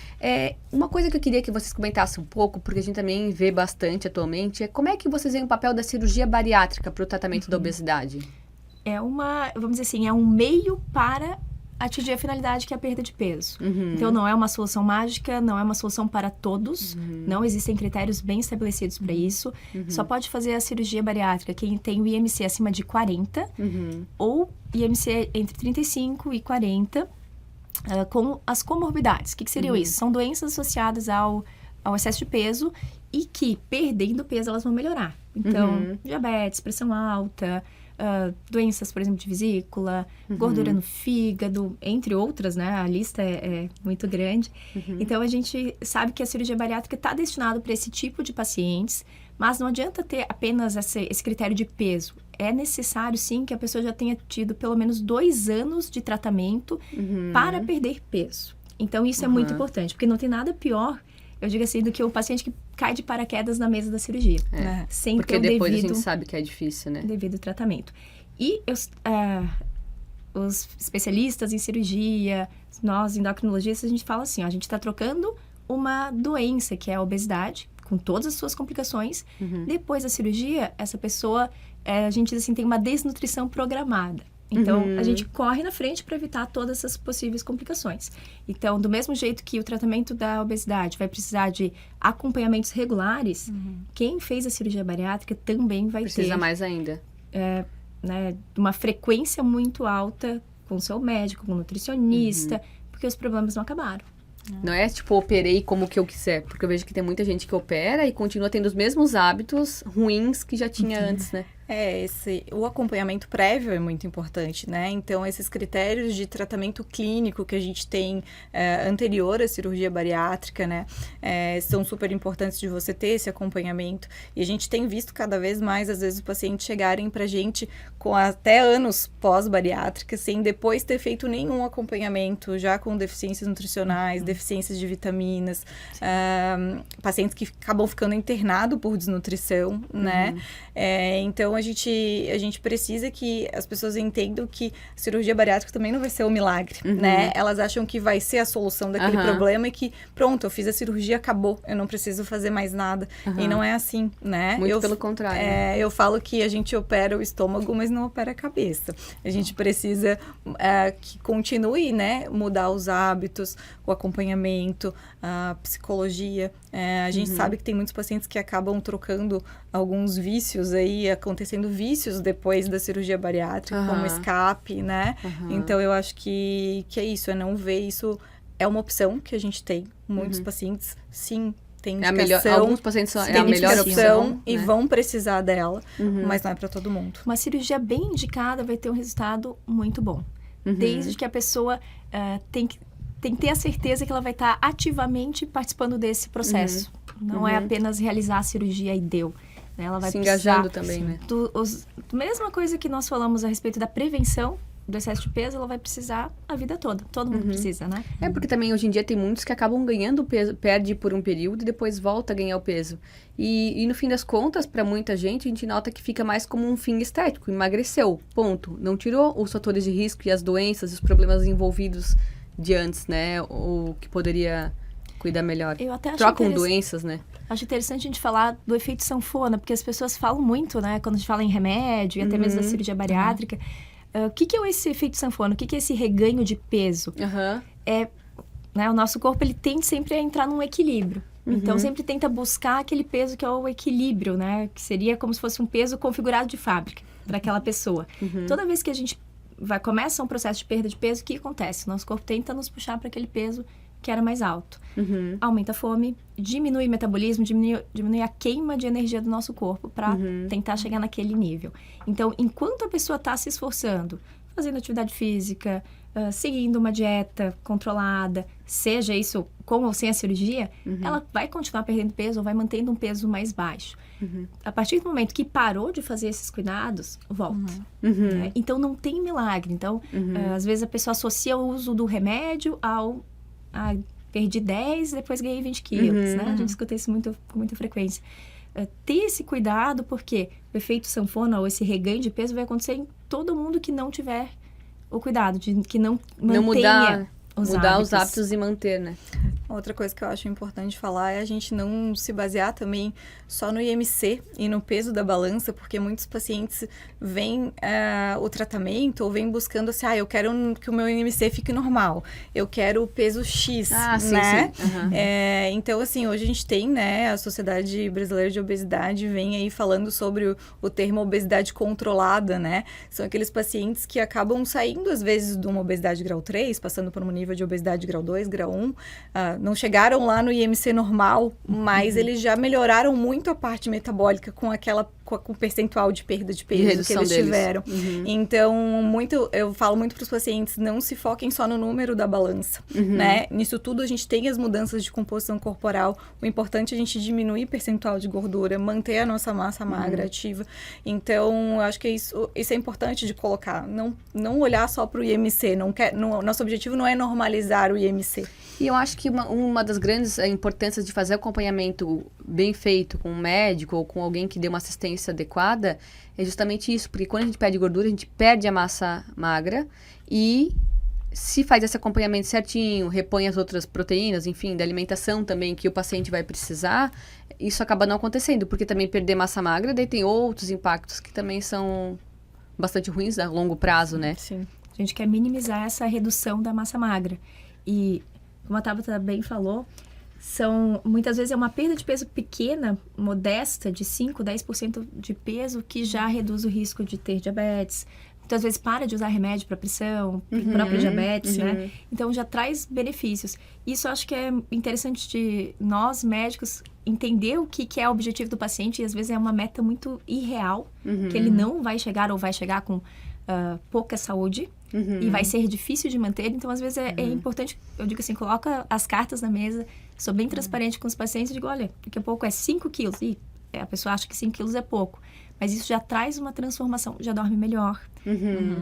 Uma coisa que eu queria que vocês comentassem um pouco, porque a gente também vê bastante atualmente, é como é que vocês veem o papel da cirurgia bariátrica para o tratamento da obesidade? Vamos dizer assim, é um meio para atingir a finalidade que é a perda de peso. Então, não é uma solução mágica, não é uma solução para todos, não existem critérios bem estabelecidos para isso. Só pode fazer a cirurgia bariátrica quem tem o IMC acima de 40 ou IMC entre 35 e 40, com as comorbidades. O que seriam isso? São doenças associadas ao excesso de peso e que, perdendo peso, elas vão melhorar. Então, diabetes, pressão alta, doenças, por exemplo, de vesícula, gordura no fígado, entre outras, né? A lista é muito grande. Então, a gente sabe que a cirurgia bariátrica está destinada para esse tipo de pacientes, mas não adianta ter apenas esse critério de peso. É necessário, sim, que a pessoa já tenha tido pelo menos 2 anos de tratamento para perder peso. Então, isso é muito importante, porque não tem nada pior, eu digo assim, do que o paciente que cai de paraquedas na mesa da cirurgia. Sem porque ter o depois devido, a gente sabe que é difícil, né? Devido tratamento. E os especialistas em cirurgia, nós endocrinologistas, a gente fala assim, ó, a gente está trocando uma doença, que é a obesidade, com todas as suas complicações. Depois da cirurgia, essa pessoa, a gente diz assim, tem uma desnutrição programada. Então, a gente corre na frente para evitar todas essas possíveis complicações. Então, do mesmo jeito que o tratamento da obesidade vai precisar de acompanhamentos regulares, quem fez a cirurgia bariátrica também vai Precisa mais ainda. Né, uma frequência muito alta com o seu médico, com o nutricionista, porque os problemas não acabaram. Não é tipo, operei como que eu quiser, porque eu vejo que tem muita gente que opera e continua tendo os mesmos hábitos ruins que já tinha antes, né? O acompanhamento prévio é muito importante, né? Então, esses critérios de tratamento clínico que a gente tem anterior à cirurgia bariátrica, né? São super importantes de você ter esse acompanhamento. E a gente tem visto cada vez mais, às vezes, os pacientes chegarem pra gente com até anos pós-bariátrica, sem depois ter feito nenhum acompanhamento, já com deficiências nutricionais, deficiências de vitaminas, pacientes que acabam ficando internados por desnutrição, né? Então, a gente precisa que as pessoas entendam que a cirurgia bariátrica também não vai ser um milagre, né? Elas acham que vai ser a solução daquele problema e que, pronto, eu fiz a cirurgia, acabou, eu não preciso fazer mais nada. E não é assim, né? Muito pelo contrário. Eu falo que a gente opera o estômago, mas não opera a cabeça. A gente precisa que continue, né? Mudar os hábitos, o acompanhamento, a psicologia. A gente sabe que tem muitos pacientes que acabam trocando alguns vícios aí, acontecendo vícios depois da cirurgia bariátrica, como escape, né? Então, eu acho que é isso, é não ver isso. É uma opção que a gente tem. Muitos pacientes, sim, têm indicação. Alguns pacientes são a melhor opção e vão precisar dela, mas não é para todo mundo. Uma cirurgia bem indicada vai ter um resultado muito bom. Desde que a pessoa tem que ter a certeza que ela vai estar ativamente participando desse processo. Não é apenas realizar a cirurgia e deu. Ela vai se engajando também, né? Mesma coisa que nós falamos a respeito da prevenção do excesso de peso, ela vai precisar a vida toda. Todo mundo precisa, né? Porque também hoje em dia tem muitos que acabam ganhando peso, perde por um período e depois volta a ganhar o peso. E no fim das contas, para muita gente, a gente nota que fica mais como um fim estético. Emagreceu, ponto. Não tirou os fatores de risco e as doenças, os problemas envolvidos de antes, né? Ou que poderia cuidar melhor. Eu até acho Trocam doenças, né? Acho interessante a gente falar do efeito sanfona, porque as pessoas falam muito, né? Quando a gente fala em remédio e até mesmo da cirurgia bariátrica. O que é esse efeito sanfona? O que é esse reganho de peso? Né, o nosso corpo, ele tende sempre a entrar num equilíbrio. Então, sempre tenta buscar aquele peso que é o equilíbrio, né? Que seria como se fosse um peso configurado de fábrica para aquela pessoa. Toda vez que a gente começa um processo de perda de peso, o que acontece? O nosso corpo tenta nos puxar para aquele peso que era mais alto. Aumenta a fome, diminui o metabolismo, diminui a queima de energia do nosso corpo para tentar chegar naquele nível. Então, enquanto a pessoa está se esforçando, fazendo atividade física, seguindo uma dieta controlada, seja isso com ou sem a cirurgia, ela vai continuar perdendo peso ou vai mantendo um peso mais baixo. A partir do momento que parou de fazer esses cuidados, volta. Né? Então, não tem milagre. Então, às vezes a pessoa associa o uso do remédio ao perdi 10, depois ganhei 20 quilos, né? A gente escuta isso com muita frequência. Ter esse cuidado, porque o efeito sanfona ou esse reganho de peso vai acontecer em todo mundo que não tiver o cuidado, que não mantenha Mudar os hábitos e manter, né? Outra coisa que eu acho importante falar é a gente não se basear também só no IMC e no peso da balança, porque muitos pacientes veem o tratamento ou vêm buscando assim, eu quero que o meu IMC fique normal, eu quero o peso X, né? Sim. Uhum. Então, assim, hoje a gente tem, né, a Sociedade Brasileira de Obesidade vem aí falando sobre o termo obesidade controlada, né? São aqueles pacientes que acabam saindo, às vezes, de uma obesidade grau 3, passando por um nível de obesidade grau 2, grau 1, não chegaram lá no IMC normal, mas eles já melhoraram muito a parte metabólica com o percentual de perda de peso que eles tiveram. Então, eu falo muito para os pacientes, não se foquem só no número da balança, né? Nisso tudo, a gente tem as mudanças de composição corporal. O importante é a gente diminuir o percentual de gordura, manter a nossa massa magra ativa. Então, eu acho que isso é importante de colocar. Não olhar só para o IMC. Nosso objetivo não é normalizar o IMC. E eu acho que uma das grandes importâncias de fazer acompanhamento bem feito com um médico ou com alguém que dê uma assistência adequada é justamente isso, porque quando a gente perde gordura, a gente perde a massa magra e se faz esse acompanhamento certinho, repõe as outras proteínas, enfim, da alimentação também que o paciente vai precisar, isso acaba não acontecendo, porque também perder massa magra, daí tem outros impactos que também são bastante ruins a longo prazo, né? Sim. A gente quer minimizar essa redução da massa magra. E, como a Tabata bem falou, muitas vezes é uma perda de peso pequena, modesta, de 5, 10% de peso, que já reduz o risco de ter diabetes. Muitas vezes para de usar remédio para pressão, próprio diabetes, né? Então, já traz benefícios. Isso eu acho que é interessante de nós, médicos, entender o que é o objetivo do paciente. E, às vezes, é uma meta muito irreal, que ele não vai chegar ou vai chegar com pouca saúde. E vai ser difícil de manter. Então, às vezes, é importante, eu digo assim, coloca as cartas na mesa, sou bem transparente com os pacientes e digo, olha, daqui a pouco é 5 quilos. E a pessoa acha que 5 quilos é pouco. Mas isso já traz uma transformação, já dorme melhor,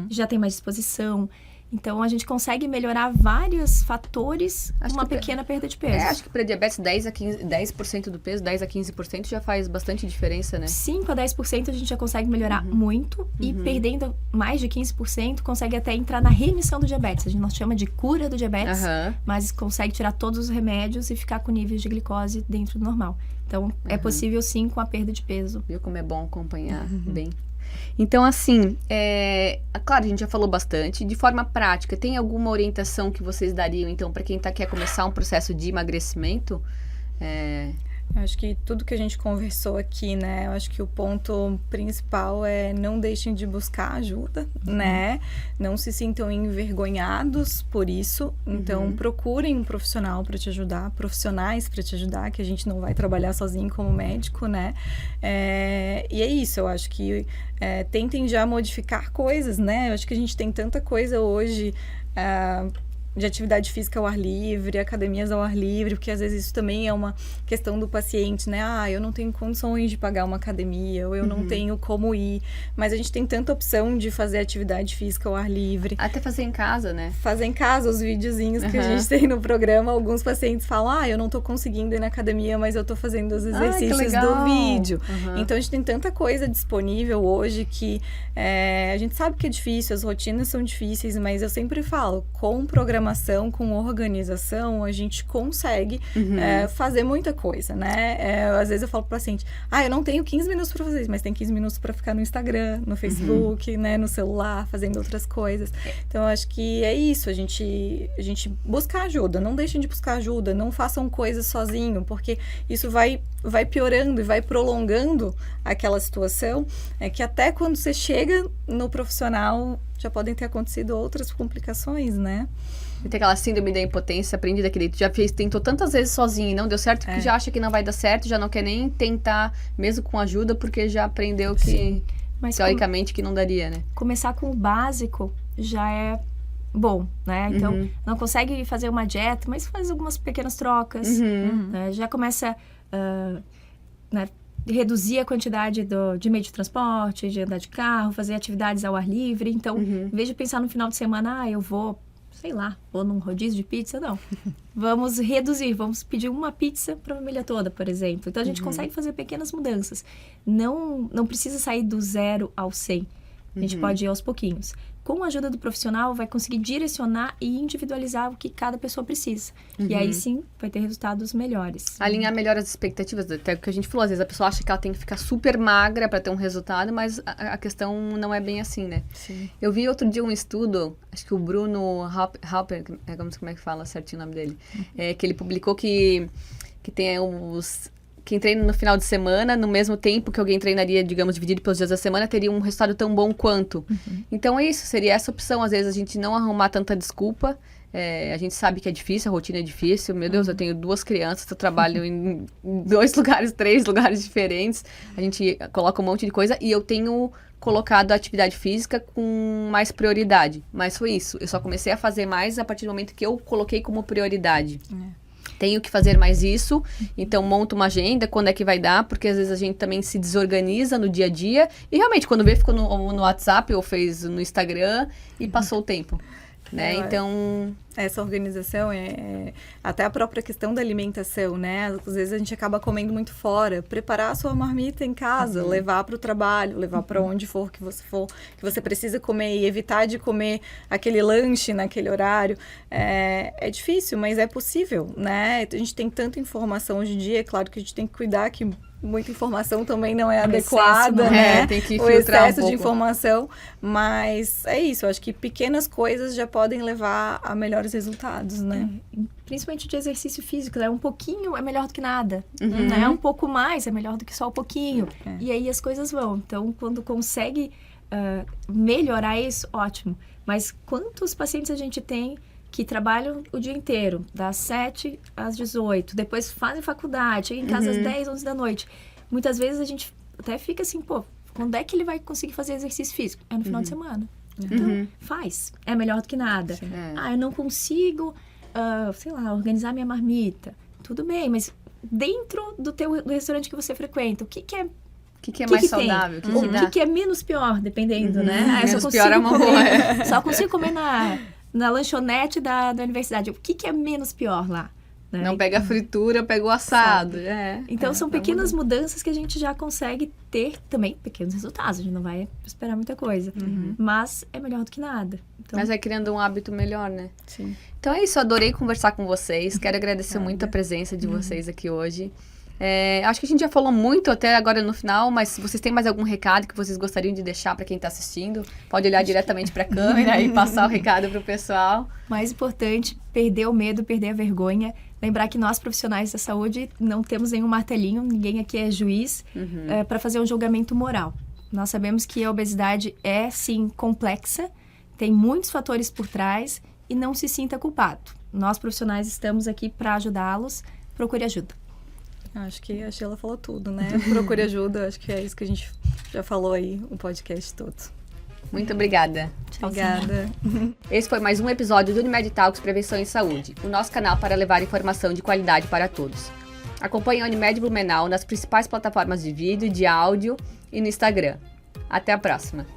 já tem mais disposição. Então, a gente consegue melhorar vários fatores com uma pequena perda de peso. Acho que para diabetes 10% do peso, 10 a 15% já faz bastante diferença, né? 5 a 10% a gente já consegue melhorar muito e perdendo mais de 15% consegue até entrar na remissão do diabetes. A gente não chama de cura do diabetes, mas consegue tirar todos os remédios e ficar com níveis de glicose dentro do normal. Então, é possível sim com a perda de peso. Viu como é bom acompanhar bem? Então, assim, claro, a gente já falou bastante. De forma prática, tem alguma orientação que vocês dariam, então, para quem quer começar um processo de emagrecimento? Eu acho que tudo que a gente conversou aqui, né? Eu acho que o ponto principal é não deixem de buscar ajuda, né? Não se sintam envergonhados por isso. Então, procurem um profissional para te ajudar, profissionais para te ajudar, que a gente não vai trabalhar sozinho como médico, né? E é isso, eu acho que tentem já modificar coisas, né? Eu acho que a gente tem tanta coisa hoje de atividade física ao ar livre, academias ao ar livre, porque às vezes isso também é uma questão do paciente, né? Eu não tenho condições de pagar uma academia, ou eu não tenho como ir. Mas a gente tem tanta opção de fazer atividade física ao ar livre. Até fazer em casa, né? Fazer em casa, os videozinhos que a gente tem no programa. Alguns pacientes falam, eu não tô conseguindo ir na academia, mas eu tô fazendo os exercícios do vídeo. Então, a gente tem tanta coisa disponível hoje que a gente sabe que é difícil, as rotinas são difíceis, mas eu sempre falo, com programação, com organização, a gente consegue fazer muita coisa, né? Às vezes eu falo pro paciente, eu não tenho 15 minutos para fazer isso, mas tem 15 minutos para ficar no Instagram, no Facebook, né? No celular, fazendo outras coisas. Então, eu acho que é isso, a gente buscar ajuda, não deixem de buscar ajuda, não façam coisas sozinho, porque isso vai piorando e vai prolongando aquela situação, que até quando você chega no profissional, já podem ter acontecido outras complicações, né? Tem aquela síndrome da impotência aprendida que ele já tentou tantas vezes sozinho e não deu certo, que já acha que não vai dar certo, já não quer nem tentar, mesmo com ajuda, porque já aprendeu que, teoricamente, que não daria, né? Começar com o básico já é bom, né? Então, não consegue fazer uma dieta, mas faz algumas pequenas trocas, né? Já começa né, reduzir a quantidade de meio de transporte, de andar de carro, fazer atividades ao ar livre. Então, em vez de pensar no final de semana, eu vou, sei lá, vou num rodízio de pizza, não. Vamos reduzir, vamos pedir uma pizza para a família toda, por exemplo. Então, a gente consegue fazer pequenas mudanças. Não precisa sair do 0 ao 100. A gente pode ir aos pouquinhos. Com a ajuda do profissional, vai conseguir direcionar e individualizar o que cada pessoa precisa. E aí, sim, vai ter resultados melhores. Alinhar melhor as expectativas, até o que a gente falou. Às vezes a pessoa acha que ela tem que ficar super magra para ter um resultado, mas a questão não é bem assim, né? Sim. Eu vi outro dia um estudo, acho que o Bruno Halper, como é que fala certinho o nome dele? Que ele publicou que tem quem treina no final de semana, no mesmo tempo que alguém treinaria, digamos, dividido pelos dias da semana, teria um resultado tão bom quanto. Então é isso, seria essa opção. Às vezes a gente não arrumar tanta desculpa. A gente sabe que é difícil, a rotina é difícil. Meu Deus, eu tenho 2 crianças, eu trabalho em 2 lugares, 3 lugares diferentes. A gente coloca um monte de coisa e eu tenho colocado a atividade física com mais prioridade. Mas foi isso, eu só comecei a fazer mais a partir do momento que eu coloquei como prioridade. Tenho que fazer mais isso, então monto uma agenda, quando é que vai dar, porque às vezes a gente também se desorganiza no dia a dia, e realmente quando vê ficou no WhatsApp ou fez no Instagram e passou o tempo, né? Então... Essa organização até a própria questão da alimentação, né? Às vezes a gente acaba comendo muito fora. Preparar a sua marmita em casa, levar para o trabalho, levar para onde for, que você precisa comer e evitar de comer aquele lanche naquele horário. É difícil, mas é possível, né? A gente tem tanta informação hoje em dia, é claro que a gente tem que cuidar que muita informação também não é adequada, excesso, né? Tem que o filtrar excesso um pouco de informação, mas é isso, eu acho que pequenas coisas já podem levar a melhores resultados, né? Principalmente de exercício físico, né? Um pouquinho é melhor do que nada, né? Um pouco mais é melhor do que só um pouquinho. E aí as coisas vão. Então, quando consegue melhorar isso, ótimo. Mas quantos pacientes a gente tem que trabalham o dia inteiro, das 7 às 18, depois fazem faculdade, chegam em casa às 10, 11 da noite. Muitas vezes a gente até fica assim, pô, quando é que ele vai conseguir fazer exercício físico? É no final de semana. Então, faz. É melhor do que nada. Eu não consigo, sei lá, organizar minha marmita. Tudo bem, mas dentro do restaurante que você frequenta, o que é o que é mais saudável? O que é menos pior, dependendo, né? Menos pior é uma boa. Só consigo comer na lanchonete da universidade. O que é menos pior lá? Né? Não pega a fritura, pega o assado. Então, são pequenas mudanças que a gente já consegue ter também pequenos resultados. A gente não vai esperar muita coisa. Mas é melhor do que nada. Então... Mas é criando um hábito melhor, né? Sim. Então é isso, adorei conversar com vocês. Quero agradecer muito a presença de vocês aqui hoje. Acho que a gente já falou muito até agora no final, mas se vocês têm mais algum recado que vocês gostariam de deixar para quem está assistindo, pode olhar diretamente para a câmera e passar o recado para o pessoal. Mais importante, perder o medo, perder a vergonha. Lembrar que nós, profissionais da saúde, não temos nenhum martelinho, ninguém aqui é juiz para fazer um julgamento moral. Nós sabemos que a obesidade é, sim, complexa, tem muitos fatores por trás e não se sinta culpado. Nós, profissionais, estamos aqui para ajudá-los. Procure ajuda. Acho que a Sheila falou tudo, né? Procure ajuda, acho que é isso que a gente já falou aí, o podcast todo. Muito obrigada. Obrigada. Esse foi mais um episódio do Unimed Talks Prevenção em Saúde, o nosso canal para levar informação de qualidade para todos. Acompanhe a Unimed Blumenau nas principais plataformas de vídeo, de áudio e no Instagram. Até a próxima!